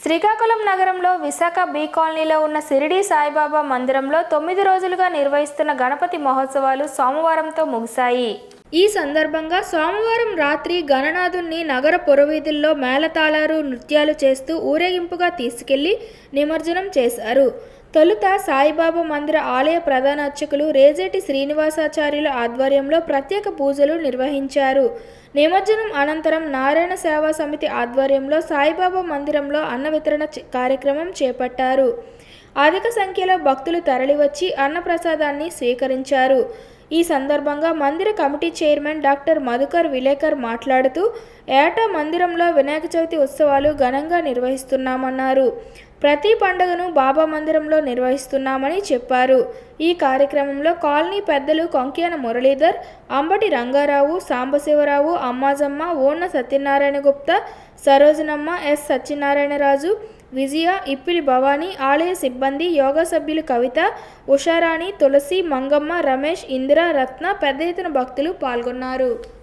శ్రీకాకుళం నగరంలో విశాఖ బి కాలనీలో ఉన్న షిరిడి సాయిబాబా మందిరంలో 9 రోజులుగా నిర్వహిస్తున్న గణపతి మహోత్సవాలు సోమవారంతో ముగిశాయి. ఈ సందర్భంగా సోమవారం రాత్రి గణనాథుణ్ణి నగర పురవీధుల్లో మేళతాళాలు, నృత్యాలు చేస్తూ ఊరేగింపుగా తీసుకెళ్లి నిమజ్జనం చేశారు. తొలుత సాయిబాబా మందిర ఆలయ ప్రధాన అర్చకులు రేజేటి శ్రీనివాసాచార్యుల ఆధ్వర్యంలో ప్రత్యేక పూజలు నిర్వహించారు. నిమజ్జనం అనంతరం నారాయణ సేవా సమితి ఆధ్వర్యంలో సాయిబాబా మందిరంలో అన్న వితరణ కార్యక్రమం చేపట్టారు. అధిక సంఖ్యలో భక్తులు తరలివచ్చి అన్నప్రసాదాన్ని స్వీకరించారు. ఈ సందర్భంగా మందిర కమిటీ చైర్మన్ డాక్టర్ మధుకర్ విలేకర్ మాట్లాడుతూ, ఏటా మందిరంలో వినాయక చవితి ఉత్సవాలు ఘనంగా నిర్వహిస్తున్నామన్నారు. ప్రతి పండుగను బాబా మందిరంలో నిర్వహిస్తున్నామని చెప్పారు. ఈ కార్యక్రమంలో కాలనీ పెద్దలు కొంక్యాన మురళీధర్, అంబటి రంగారావు, సాంబశివరావు, అమ్మాజమ్మ, ఓన్న సత్యనారాయణ గుప్తా, సరోజనమ్మ, ఎస్ సత్యనారాయణరాజు, విజయ, ఇప్పిలి భవానీ, ఆలయ సిబ్బంది, యోగా సభ్యులు కవిత, ఉషారాణి, తులసి, మంగమ్మ, రమేష్, ఇందిర, రత్న పెద్ద ఎత్తున భక్తులు పాల్గొన్నారు.